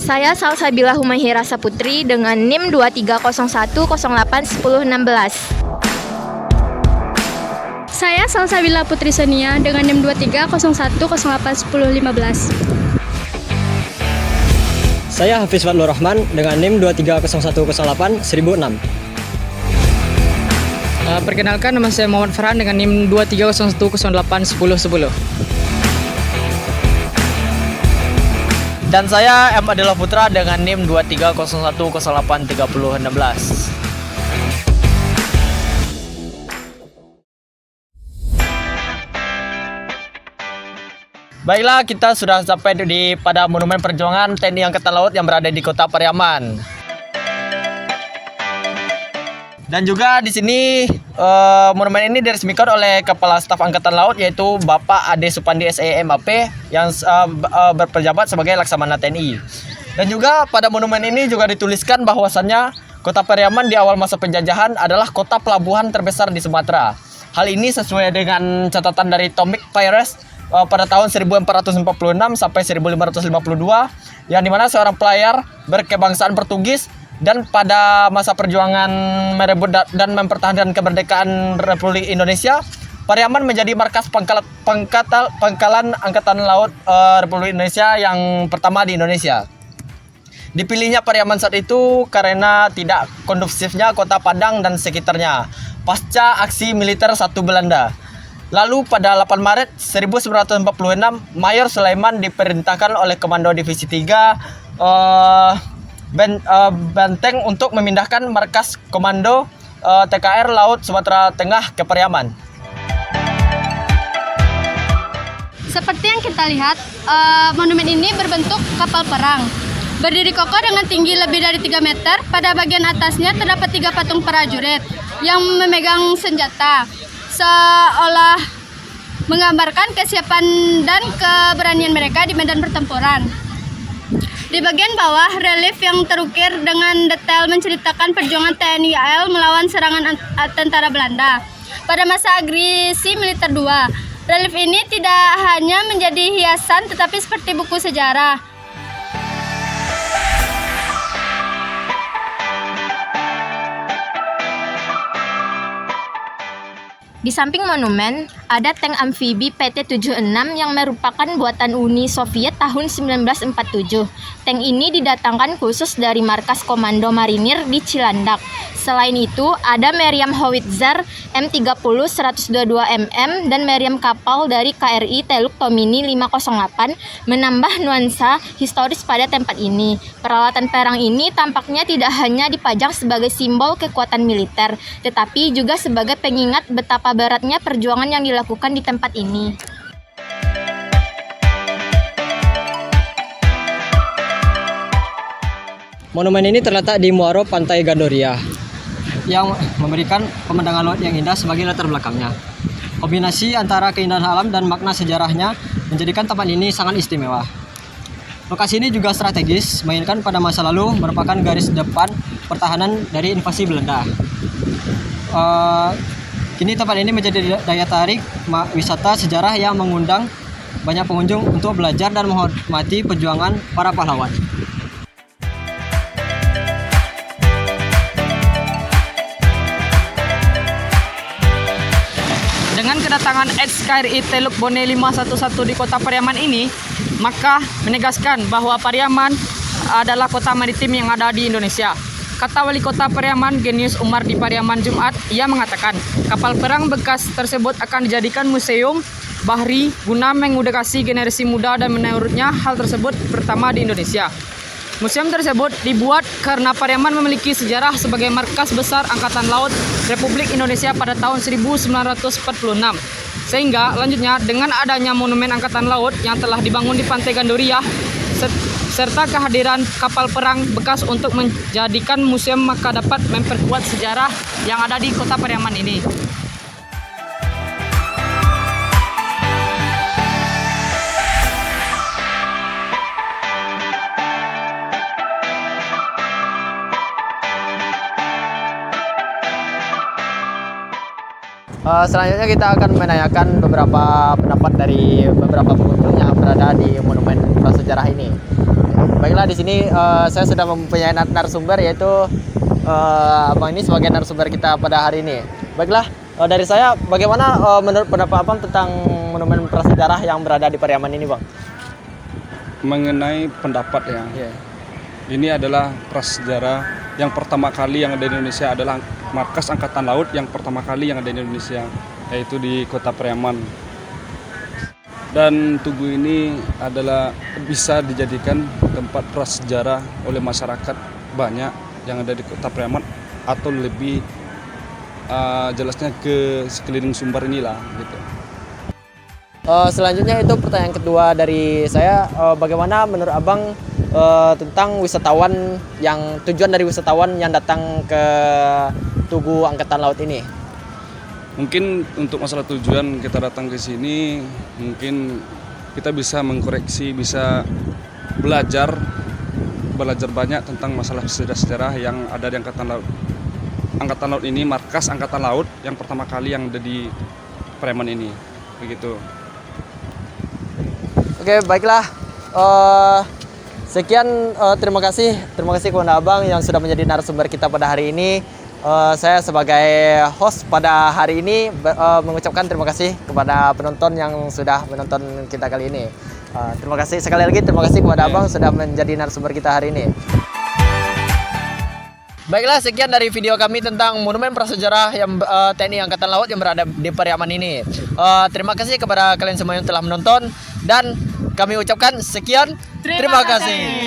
Saya Salsabila Humaira Saputri dengan NIM 2301081016. Saya Salsabila Putri Sonia dengan NIM 2301081015. Saya Hafiz Fadlur Rahman dengan NIM 2301081006. Perkenalkan, nama saya Muhammad Farhan dengan NIM 2301081010. Dan saya M. Adela Putra dengan NIM 2301083016. Baiklah, kita sudah sampai pada Monumen Perjuangan TNI Angkatan Laut yang berada di Kota Pariaman. Dan juga di sini monumen ini diresmikan oleh Kepala Staf Angkatan Laut, yaitu Bapak Ade Supandi SEMAP yang berpejabat sebagai Laksamana TNI. Dan juga pada monumen ini juga dituliskan bahwasannya Kota Pariaman di awal masa penjajahan adalah kota pelabuhan terbesar di Sumatera. Hal ini sesuai dengan catatan dari Tomic Pires pada tahun 1446 sampai 1552, yang dimana seorang pelayar berkebangsaan Portugis dan pada masa perjuangan merebut dan mempertahankan kemerdekaan Republik Indonesia, Pariaman menjadi markas pangkalan Angkatan Laut Republik Indonesia yang pertama di Indonesia. Dipilihnya Pariaman saat itu karena tidak kondusifnya Kota Padang dan sekitarnya pasca aksi militer satu Belanda. Lalu pada 8 Maret 1946, Mayor Sulaiman diperintahkan oleh Komando Divisi 3 Benteng untuk memindahkan markas Komando TKR Laut Sumatera Tengah ke Pariaman. Seperti yang kita lihat, monumen ini berbentuk kapal perang. Berdiri kokoh dengan tinggi lebih dari 3 meter, pada bagian atasnya terdapat 3 patung prajurit yang memegang senjata, seolah menggambarkan kesiapan dan keberanian mereka di medan pertempuran. Di bagian bawah, relief yang terukir dengan detail menceritakan perjuangan TNI AL melawan serangan tentara Belanda pada masa agresi militer 2. Relief ini tidak hanya menjadi hiasan tetapi seperti buku sejarah. Di samping monumen, ada tank amfibi PT-76 yang merupakan buatan Uni Soviet tahun 1947. Tank ini didatangkan khusus dari markas Komando Marinir di Cilandak. Selain itu, ada meriam Howitzer M30 122 mm dan meriam kapal dari KRI Teluk Tomini 508 menambah nuansa historis pada tempat ini. Peralatan perang ini tampaknya tidak hanya dipajang sebagai simbol kekuatan militer, tetapi juga sebagai pengingat betapa beratnya perjuangan yang dilakukan di tempat ini. Monumen ini terletak di Muaro Pantai Gandoria yang memberikan pemandangan laut yang indah sebagai latar belakangnya. Kombinasi antara keindahan alam dan makna sejarahnya menjadikan tempat ini sangat istimewa. Lokasi ini juga strategis, mengingat pada masa lalu merupakan garis depan pertahanan dari invasi Belanda. Kini tempat ini menjadi daya tarik wisata sejarah yang mengundang banyak pengunjung untuk belajar dan menghormati perjuangan para pahlawan. Dengan kedatangan KRI Teluk Bone 511 di Kota Pariaman ini, maka menegaskan bahwa Pariaman adalah kota maritim yang ada di Indonesia. Kata Wali Kota Pariaman, Genius Umar di Pariaman Jumat, ia mengatakan kapal perang bekas tersebut akan dijadikan museum bahri guna mengedukasi generasi muda dan menurutnya hal tersebut pertama di Indonesia. Museum tersebut dibuat karena Pariaman memiliki sejarah sebagai markas besar Angkatan Laut Republik Indonesia pada tahun 1946. Sehingga lanjutnya dengan adanya Monumen Angkatan Laut yang telah dibangun di Pantai Gandoria serta kehadiran kapal perang bekas untuk menjadikan museum, maka dapat memperkuat sejarah yang ada di Kota Pariaman ini. Selanjutnya kita akan menanyakan beberapa pendapat dari beberapa pengunjung yang berada di monumen prasejarah ini. Baiklah, di sini saya sudah mempunyai narasumber, yaitu abang ini sebagai narasumber kita pada hari ini. Baiklah, dari saya, bagaimana menurut pendapat abang tentang monumen prasejarah yang berada di Pariaman ini, bang? Mengenai pendapat ya, ini adalah prasejarah yang pertama kali yang ada di Indonesia, adalah markas Angkatan Laut yang pertama kali yang ada di Indonesia, yaitu di Kota Pariaman. Dan Tugu ini adalah bisa dijadikan tempat prasejarah oleh masyarakat banyak yang ada di Kota Pariaman, atau lebih jelasnya ke sekeliling Sumbar inilah gitu. Selanjutnya itu pertanyaan kedua dari saya, bagaimana menurut abang tentang wisatawan, yang tujuan dari wisatawan yang datang ke Tugu Angkatan Laut ini? Mungkin untuk masalah tujuan kita datang ke sini, mungkin kita bisa mengkoreksi, bisa belajar banyak tentang masalah sejarah-sejarah yang ada di Angkatan Laut. Angkatan Laut ini markas Angkatan Laut yang pertama kali yang ada di Pariaman ini, begitu. Oke, baiklah. Sekian, terima kasih kepada abang yang sudah menjadi narasumber kita pada hari ini. Saya sebagai host pada hari ini mengucapkan terima kasih kepada penonton yang sudah menonton kita kali ini. Terima kasih sekali lagi, terima kasih kepada abang sudah menjadi narasumber kita hari ini. Baiklah, sekian dari video kami tentang monumen prasejarah yang TNI Angkatan Laut yang berada di Pariaman ini. Terima kasih kepada kalian semua yang telah menonton, dan kami ucapkan sekian, terima kasih.